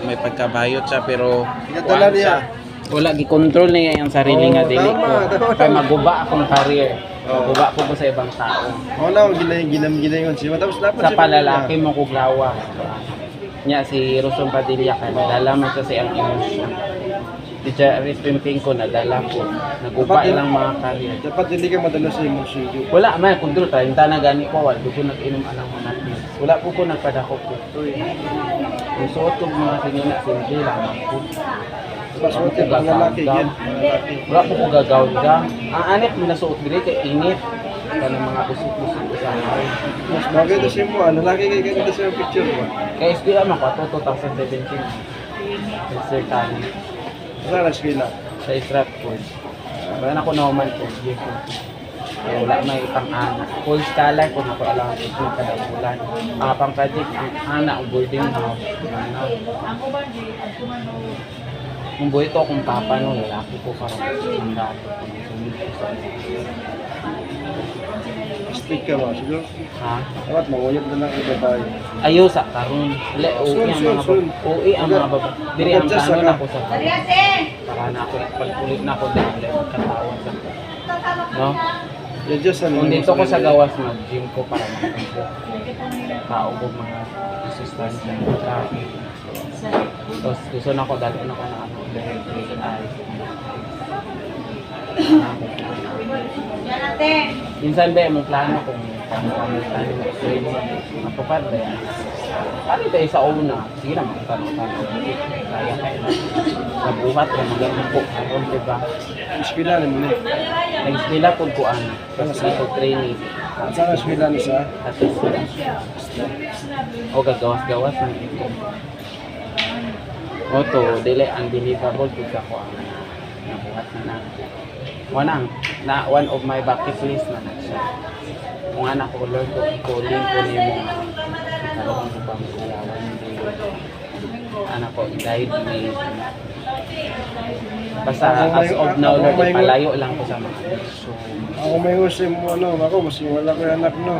may pagkabayot siya pero Ginadala niya. wala gi-control niya yung sarili nga dili ko. Kay maguba akong career. Maguba po ko sa ibang tao. Oo na, ginam-ginayon siya. Tapos dapat Sa palalaki mo kuglawa. Nya si Roson Padilla kay dala man siya sa iyang emosyon. Di siya ripimping ko nadala ko. Naguba ilang mga career. Dapat hindi ka madala sa emosyon. Wala man kontrol 30 na gani ko wala ko nag-inom anang mga pills. Wala po ko nagpadako ko. Yung suot ko mga sinina simple lang po. Pasuot yung mga lalaki yan. Wala po ko gagawin. Ang anit mo nasuot dili kay init. Kanang mga busuk-busuk sa akin. Mas bagay na siya mo. Lalaki kayo ganito sa picture mo. Kay SDA man ko 2017. Sir Tani Saan na sila? sa Stratford. Wala na ko naman po. Kaya wala may pang-ana. Full scholar ko na ko alam ito kada bulan. Mga pang-project ang ana o boarding house. Kung buhay ko akong papa no, lalaki ko parang sundalo ko ng sumid ko sa Stick ka ba? Siguro? ha? Dapat manguyot na lang ang babae. Ayaw sa karon. Wala, uwi ang mga baba. Uwi ang mga baba. Diri ang kanon ako sa para na ako, pag-ulit na ako dahil katawan sa no? Yan dyan sa Kung dito ko sa gawas, mag-gym ko para mag-gym. Tao ko mga asustansya ng traffic. Tapos gusto na ko dahil na ko na ano, dahil ay. Minsan ba yung plano kung paano kami plano mag-trade matupad ba yan? Paano tayo sa una? Sige na, magtanong-tanong. Kaya kayo na. Nabuhat na magaling po. Ayun, diba? Ispila na mo na. Nag-spila po ko ano. Kasi ito training. Saan na ispila na sa? At o gagawas-gawas ng ito. O to, dili unbelievable po sa ko ang nabuhat na na. One of my bucket list na siya. Kung anak ko, Lord, calling ko niyo mo. Ikalawang ko bang kalawan hindi. Anak ko, died may. Basta as of now, Lord, palayo lang ko sa mga so, Ako may husay mo, ano, ako, mas wala ko yung anak, no.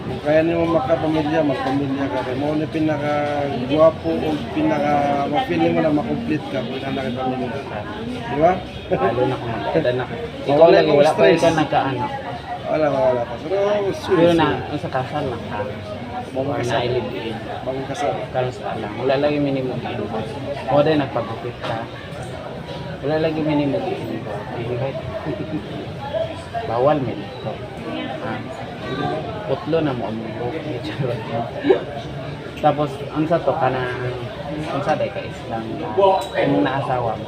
Kung kaya niyo magkapamilya, magpamilya ka. Kaya mo na pinaka-guwapo o pinaka-mapili mo na makomplete ka kung anak yung pamilya. Di ba? lalo na kung maganda na. Ikaw lagi, wala pa rin ka nagkaanak. Wala pa. Pero na, sa kasal lang ka. Or na-live-in. Bagong kasal. Kalos ka lang. Wala lagi minimum income. O din, nagpagupit ka. Wala lagi minimum income. Bawal mo dito. Putlo na mo ang buhok. Tapos, ang sa to, ang sa day ka Islam. Kung naasawa,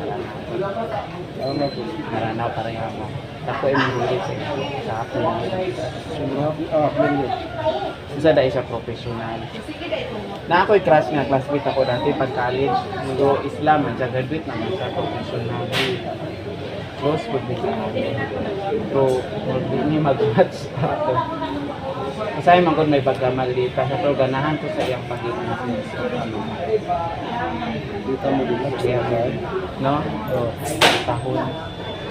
maranaw pareha mo. Tako ay mahulit sa hapon. Isa day siya professional. Na ako'y crush nga, classmate ako dati pag college. So, Islam, ang graduate naman siya, professional. Close would be sa akin. So, hindi mag-match ako. Kasi man kung may pagkamalita sa pero ganahan ko sa iyang pag-ibig. Dito mo din lang. No? So, tahon.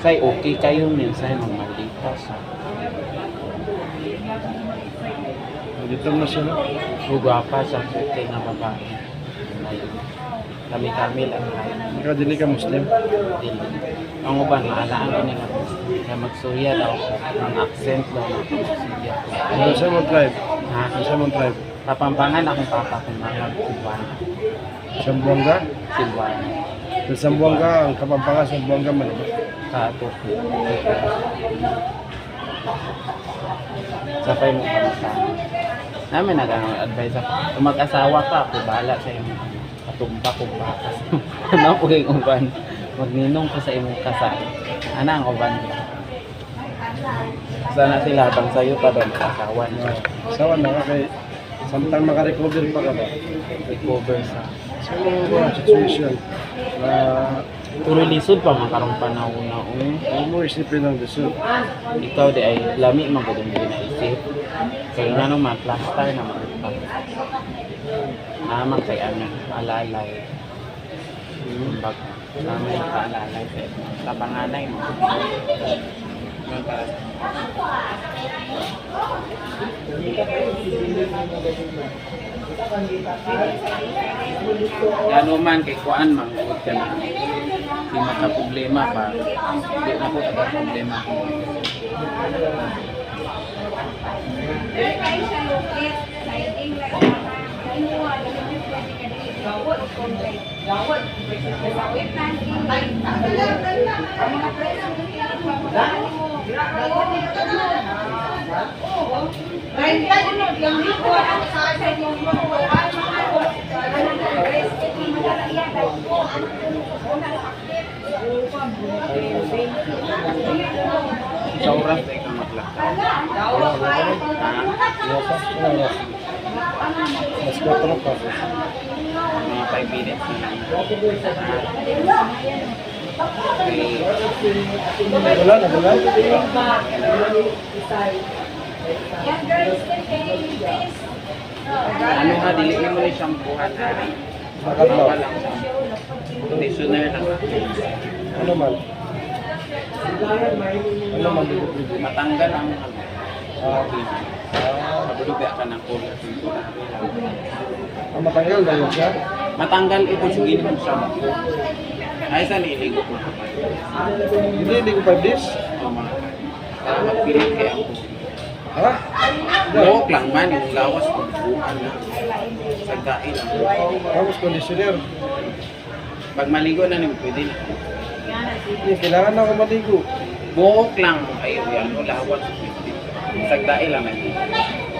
Say, okay kayo minsan magmalita sa. Dito mo siya, no? Gugwapa sa kay nga babae. Kami lang tayo. Ikaw, dili ka Muslim? Dili. Ang uban, maalaan ko nila. Kaya magsurya daw ko. Ang accent daw na magsurya ko. Ano sa mong tribe? Ha? Ano sa mong tribe? Kapampangan akong papa kung mga Silvana. Sambuanga? Silvana. Sa Sambuanga, ang Kapampangan, Sambuanga man. Kaatuki. Sapay mo kamusta. Namin nag-advise ako. Kung mag-asawa ka, ako bahala sa iyong katumba kong bakas. Ano ko yung uban? Magninong ko sa imong kasal. Ano ang uban? Sana sila habang sa'yo pa doon mag-asawa niya. Sawa na ka kay samtang makarecover pa ka ba? Recover sa... Sa mga situation na Puro lisod pa makarong panahon na huwag mo isipin ng desert. ikaw di ay lami magudong din na isip. Kaya nga naman, plaster na magutang. Naman kay ano, alalay. Kumbaga, naman nakaalalay sa panganay mo. Ano man kay kuan mangod ka na. Di maka problema pa. Di na ko taga problema. Sa oras ay ka maglakad. Mas kontrol ka. Mga 5 minutes na lang. Wala na, wala. Ano ha, dili mo ni shampoohan ha. Nakatlaw. Bawal lang siya. Conditioner lang. Ano man? Ano man? Matanggal ang ano. Ah, Mabulubi ka ng color. matanggal na yun siya. Matanggal ito sa ginong shampoo. Ay, saan iligo ko? Hindi ko 5 days. Para magpilit kaya ako. Ha? Buhok lang man, yung lawas kung buuan na. Sagdain lang. Tapos conditioner. Pag maligo na naman, pwede na. Hindi, kailangan na ako maligo. Buhok lang. Ayaw yan, lawas. Sagdain lang na.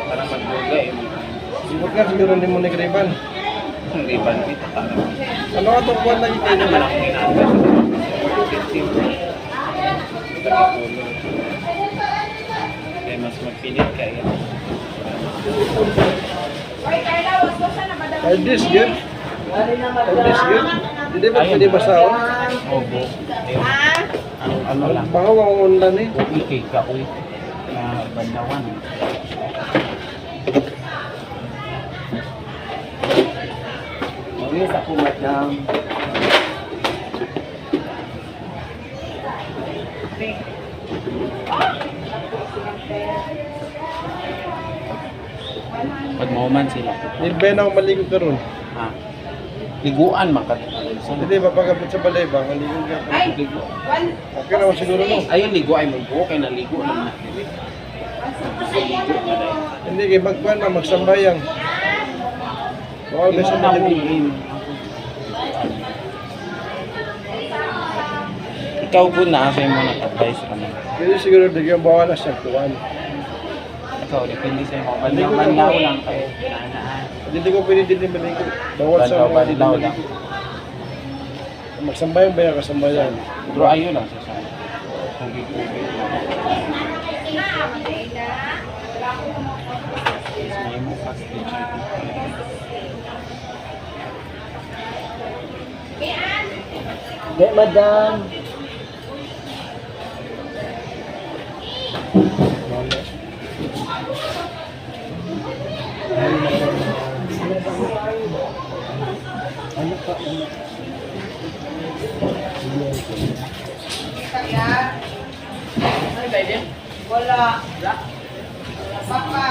Para magbuga eh. Huwag ka siguro hindi mo nagriban. Hindi ba dito talaga? Ano ka itong buwan lagi kayo Ano naman? man ang ginagawa? Kaya mas magpilit kayo. 5 days, good. 5 days, good. Hindi ba pwede basa ako? Obo. Ano lang. Baka ako unlan eh. Uy, kay ka, uy. Na bandawan. Mawis ako, madam. Pag mauman sila. Hindi ba na ako maligo ka ron? Ha? Liguan makat. Hindi ba pagkapit sa balay ba? Maligo ka. Ligo. Okay naman siguro no. Ayun, ligo ay magbuo kay naligo naman. Hindi kayo magkuhan na, magsambayang. Bawal ba sa maligo? Ikaw po na, sa mo nag-advise ka na. Kasi siguro di kayo bawal na siya tuwan. Ikaw, depende sa mo. Bandaw lang kayo. Hindi ko pwede din maligo. Bawal sa mga hindi Bandaw lang. maligo. Magsambayang ba yan? Kasambayang. Pero ayun lang sa sana. Tubig-tubig. May mo fast teacher. Hindi, madam. Ano pa? Wala. Papa.